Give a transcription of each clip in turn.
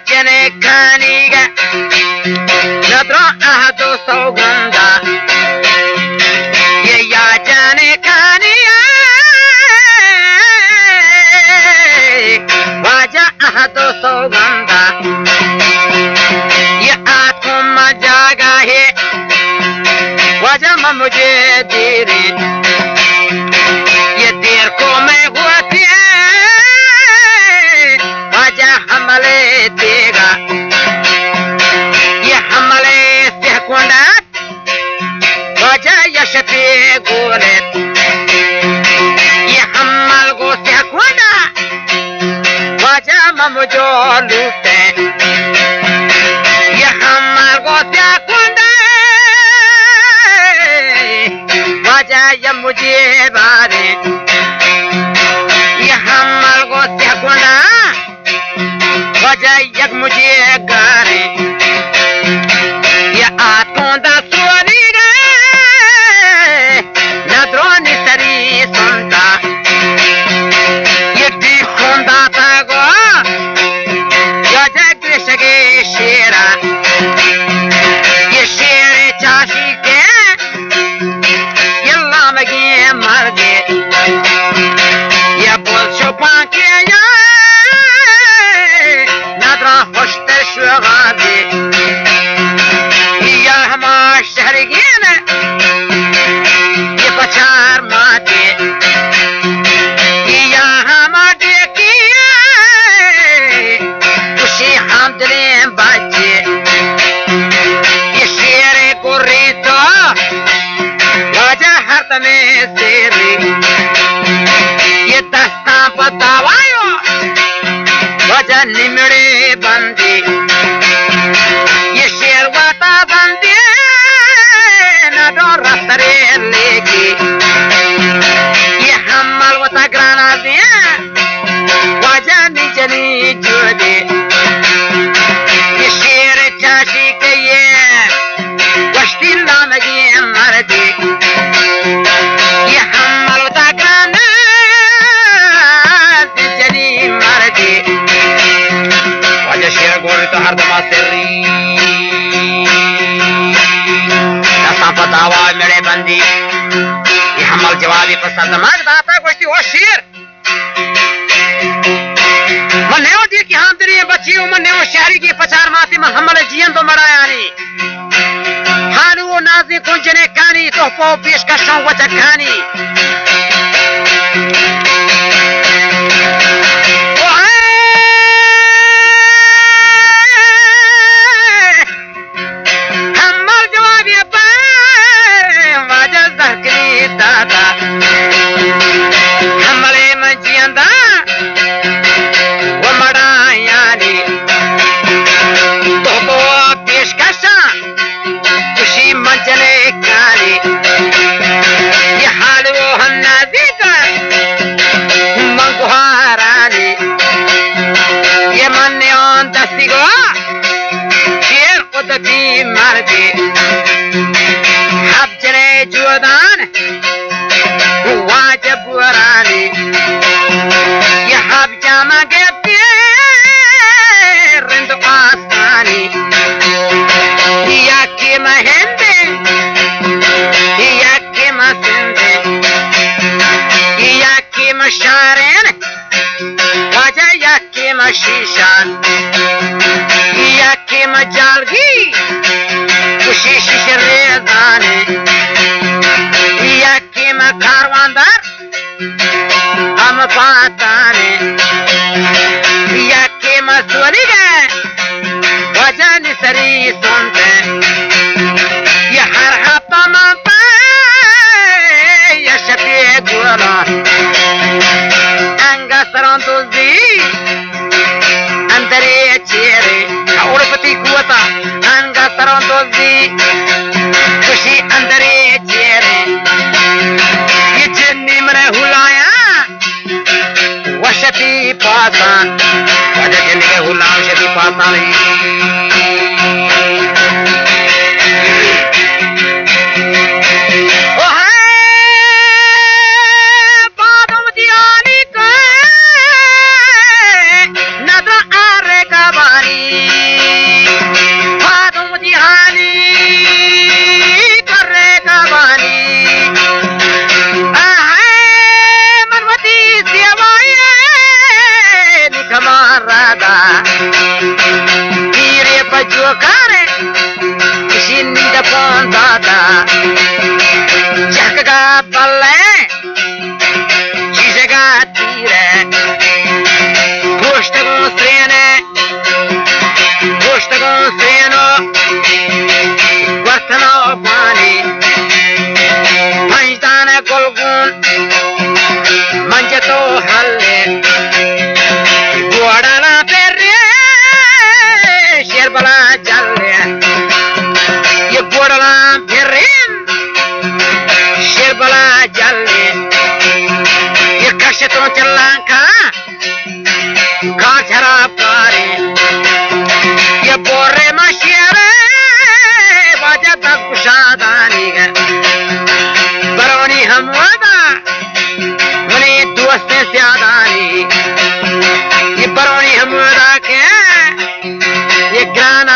जने खानीगा नद्रो आहतो सौगंधा ये या जाने खानिया वाजा आहतो सौगंधा ये आंखों में जागा है वाजा में मुझे देरे ये देर को मैं होती हमले देगा ये हमले से कोंडा वजह यशते गोले ये हमल गो से कोंडा वजह ममुजो लूटे ये हमल गो से कोंडा वजह ये मुझे बारे ये हमल गो से कोंडा वजह यक मुझे गारे ये आतों दा सोरी रे नद्रोनी सरी सुनता ये दी खुंदा था गो वजह कृष्गे शेरा ये शेर चाशी के ये लामगे मर दे ये बोल छुपा के निमड़े बंदी ये शेरवाता बंदी न दो रस्तरे लेगी ये हमल वता ग्राना दे वजह निचली जोदे ये शेर चाशी के ये वस्ती लामगी मर दे ये हमल वता ग्राना निचली मर दे शेर गोरी तो हर दमा सेरी नसा पतावा मेरे बंदी ये हमल जवाबी पसंद दमाग दाता गोश्ती हो शेर मने हो दी कि हम तेरी बच्ची हो मने हो शहरी की पचार माती में हमल जीवन तो मराया नहीं हानु वो नाजी कुंजने कानी तो पो पेश का शौक वचक खानी शीशान या के मजालगी खुशी शिशरे दाने या के मकारवांदर हम पाताने या के मसवरी गए वजन सरी सुनते ये हर हफ्ता मापा यशते गुला अंगा सरों तुझी अंदरे चेरे उड़पति कुवता अंगा सरों दोजी खुशी अंदरे चेरे ये जिन्नी मने हुलाया वशती पासा वजह जिन्नी के हुलाओ शती पासा Bari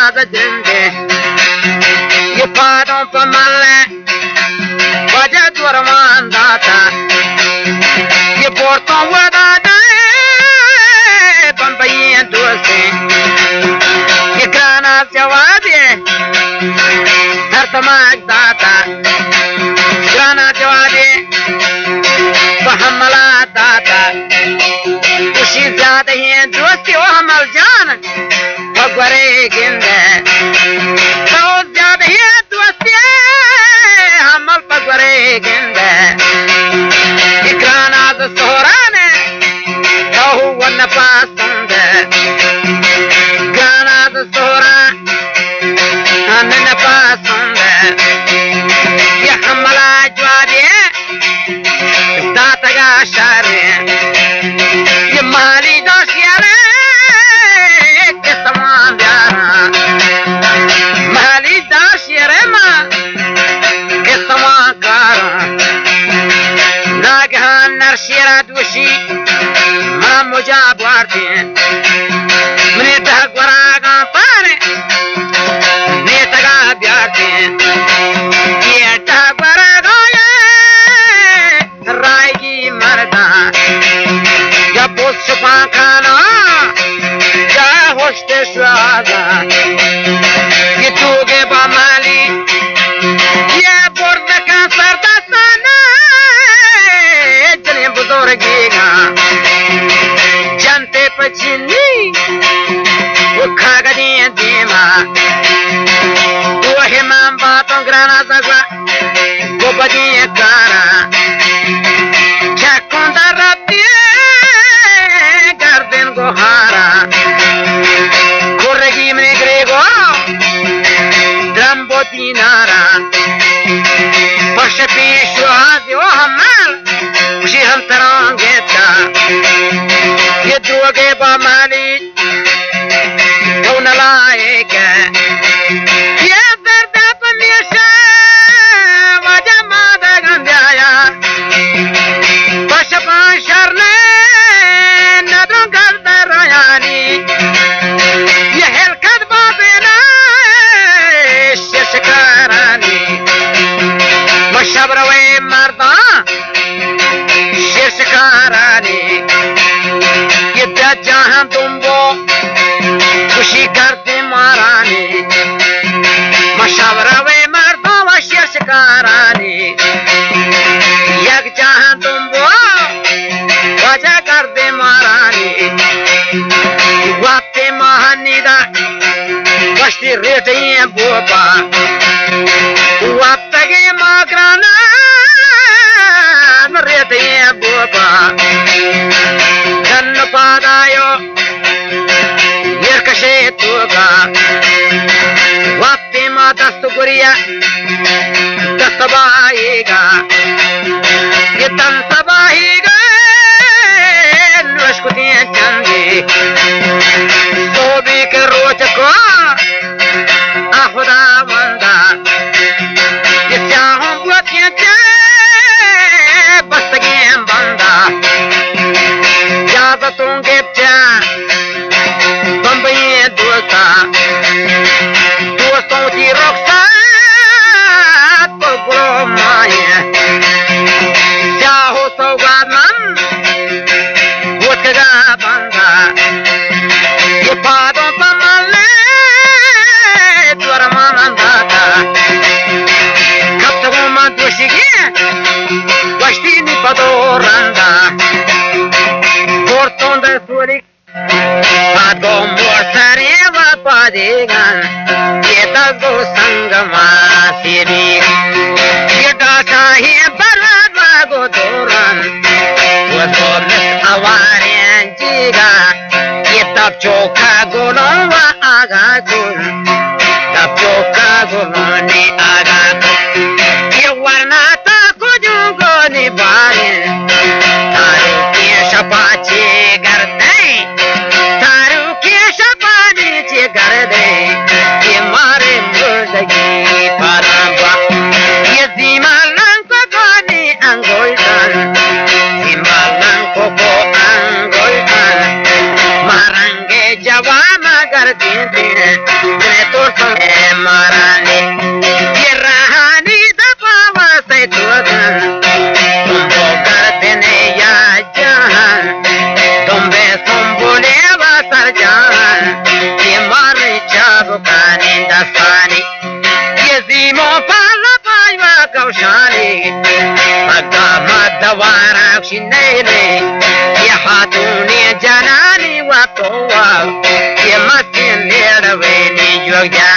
नाज जिंदे ये पादों पर मल्ले वजह दुरमान दाता ये बोर्तों वदा जाए बम्बई दोस्ते ये गाना जवाब है हर तमाक दाता गाना जवाब है हमला दाता खुशी ज्यादा ही दोस्ती वो हमल जान भगवरे गिंदे तो ज्यादा ही दोस्ती हमल भगवरे गिंदे इकराना तो सोराने तो वन पासंद गाना तो सोरा अन्न पासंद ये हमला ज्वारे दातगा शारे ये माली दोषियारे के समान यारा माली दोषियारे माँ के समान कारा नागहान नरशिरा दोषी माँ मुझा बारते मने तगवरागा पारे नेतगा ब्यारते ये तगवरागा रायगी मरदा या बोल छुपा खाना या होशते स्वादा ये तूगे बामाली ये बोर्ड का सरदा सना जने बुजुर्गीगा जनते पचिनी वो खागदी दीमा वो हिमाम बातों ग्राना सगवा वो बदी कारा गर्दन को हारा कुर्रगी में ग्रेगो द्रम्बोती नारा पशपी शुहाद वो हमल खुशी हम तरांगे था ये दुगे बामाली तो नलायक ये दर्द पमेशा वजह मादा गंजाया पशपा शरने नदों करता रोयानी ये हरकत बाबेना शिशकारानी मशबरवे मर्दा शिशकारानी ये जहाँ तुम वो खुशी करते मारानी मशबरवे मर्दा व शिशकारानी यक जहाँ तुम वो वजह कर दे महारानी वाते महानिदा बस्ती रेटे बोपा वातगे मागराना रेटे बोपा जन्न पादायो यर्कशे तोगा वाते मा दस्त गुरिया दस्तबाएगा ये तन सबाएगा चंदी सोबी के रोज को खुदा बंदा ये चाहूं बुआ बस्तगे बंदा ज्यादा तुंगे बम्बई दोस्ता दोस्तों की रुखसा गुरु माए चाहो सौगात मन बंदा ये पादों पर मल्ले द्वरमान दाता कब तक मां दोषिगी वस्ती नी पदो रंदा बोर्तों दे सूरी पादों मोर्सरे वापादेगन ये तगो संगमा सिरी ये दाता ही बराद वागो दोरन वो सोलस आवारे ये तब चोखा गुनो व आगा गुन तब चोखा गुनो ने आगा ये वरना ता कुछ गोनी बारे तारू के शपाचे कर दे तारू के शपाने चे कर दे ये मारे मुर्दगी पाराबा ये दिमाग को गोनी अंगोल्डन दिमाग को अंगोल्डन मारंगे जवान कर जीते मैं तो संगे माराने ये रहानी दबावा से तो तुमको कर देने या जहान तुम बे संबोले वासर जान ये मारे चाबुकाने दसाने ये जीमो पाला पाइवा कौशानी बगा मदवारा शिनेले ये हाथोने जनानी वातोवा ये मस्तिन लेड़वेनी योग्या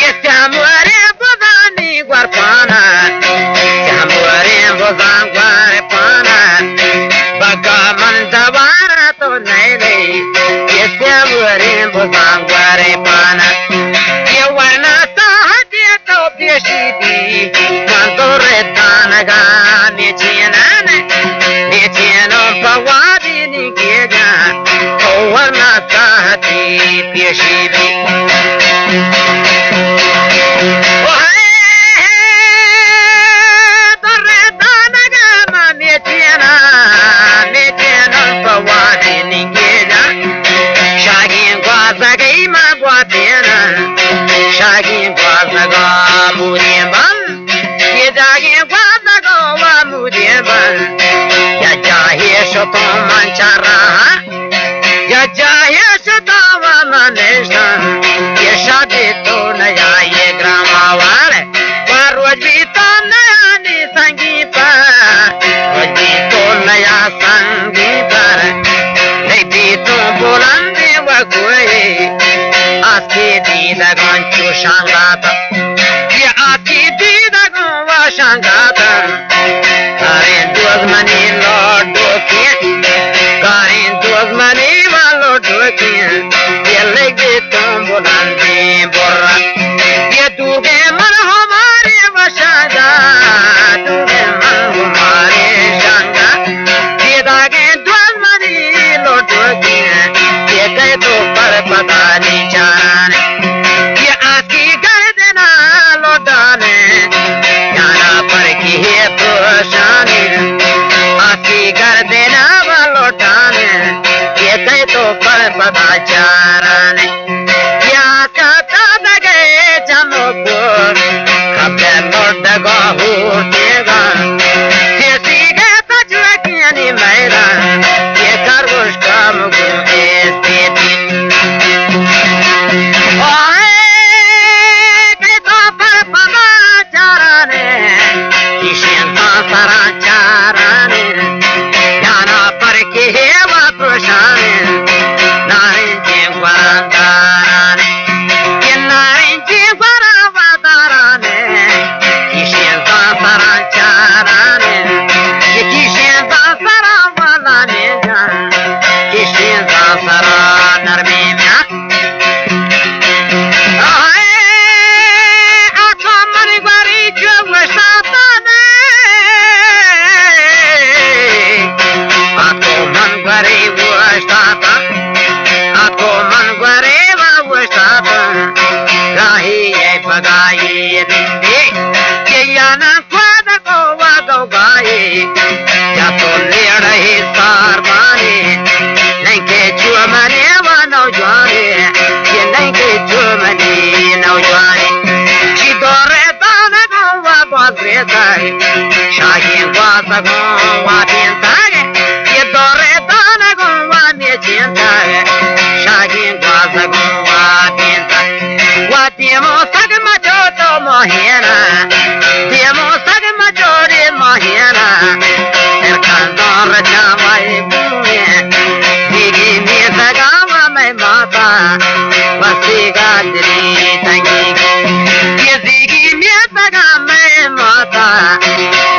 ये चामुरे बुदानी गुरपाना चामुरे बुदान गुरपाना बगा मन दवारा तो नहीं ले ये चामुरे बुदान गुरपाना ये वरना साहते तो पेशीदी मंदोरे तानगा निचेनाने निचेनो पवादी निकेगा तो वरना साहते पेशीदी Shangata, ye aati dida gova shangata. Karin duas mani lord dokin, karin duas mani malo dokin. Ye legde tum bulandi borra, ye duge man hamare vashada, duge man hamare shanga. Ye dage duas mani lord dokin, ye kay to par padani charane. Charane ya kata dage jamopur khabbe lord gahu tega kesi ge tajwakiyani maira ye kargosh kam gu esteti oe ke to par pada charane kishen ta sara charane yana par ke heva proshane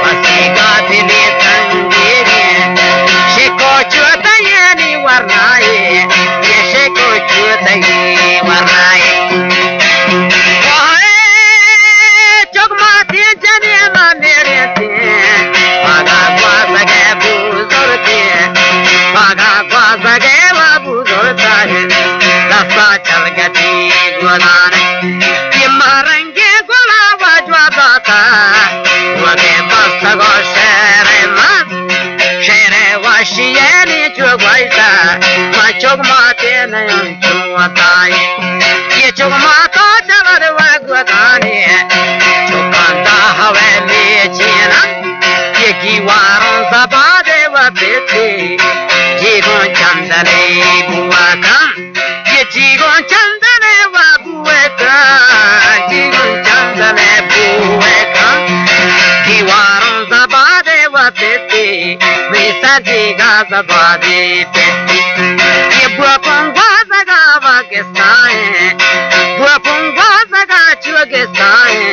Wasiga dili चुक माता चवर वगदाने चुकंदा हवे लेचेना ये कीवारों सबादे वबेते जीगो चंदले बुआ कम ये जीगो चंदले वबुए का जीगो चंदले बुए का कीवारों सबादे वबेते मिसा जीगा सबादे पेटी ये बुआ पंगा सगा वगस्ताए बुआ पंगा सगा चुगस्ताए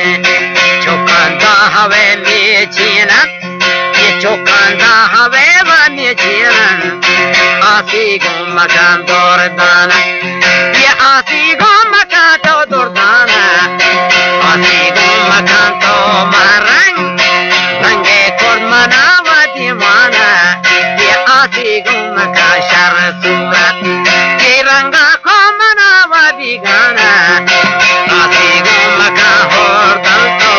चुकंदा हवे लेचेना चौकांदा हवे वन्य जीवन आसी गो मकान दोरदाना ये आसी गो मकान तो दोरदाना आसी गो मकान तो मरंग रंगे कुर्मना वदीवाना ये आसी गो मकान शर सूरत ये रंगा को मना वदीगाना आसी गो मकान होर दल तो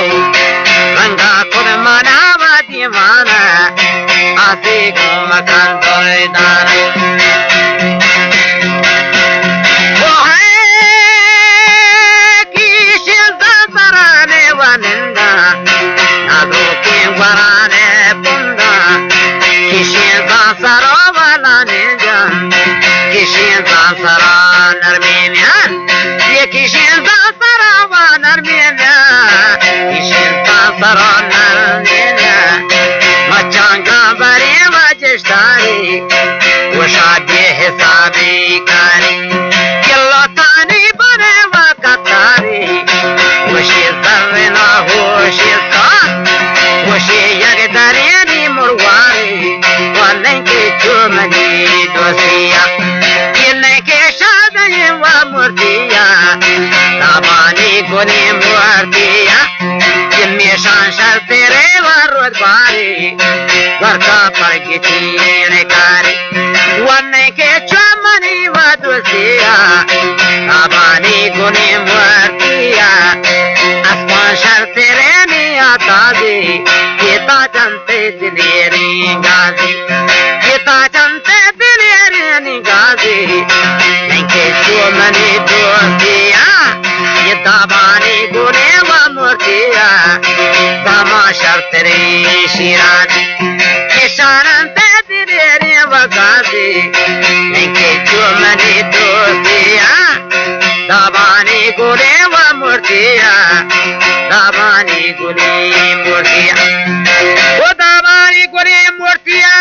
रंगा कुर्मना वदीवाना आसी गो मकान दोरदाना वो है कि शिल्दा सराने वनिंदा नादो के वराने पुंदा कि शिल्दा सरा वलाने जान कि शिल्दा सरा नरमेनियान ये कि शिल्दा सरा व नरमेनियान कि शिल्दा सरा नरमेनियान मचांगा बरे वजस्तारी वो शादी हिसाबी कारी किल्लो तानी बरे वकतारी वो शे सर्वना हो शे सान वो शे यगदरेनी मुरवारी वो नंके चुमनी दोसिया ये नंके शादी व मूर्तिया ताबानी गुनी मूर्तिया जिनमें शान तेरे वरुद बारी वर्का पर गिटीने कारी वन्ने के चमनी वदुसिया ताबानी गुनी मूर्तिया आसमान शर तेरे नहीं आता दे येता जनते दिलेरी गाजी येता जनते दिलेरी गाजी नंके चमनी दोसिया ये ताबानी गुनी व मूर्तिया सामा शर तेरे शिरानी किशानते दिलेरी वगाजी नंके चमनी दोसिया ताबानी गुनी व मूर्तिया ताबानी गुनी मूर्तिया वो ताबानी गुनी मूर्तिया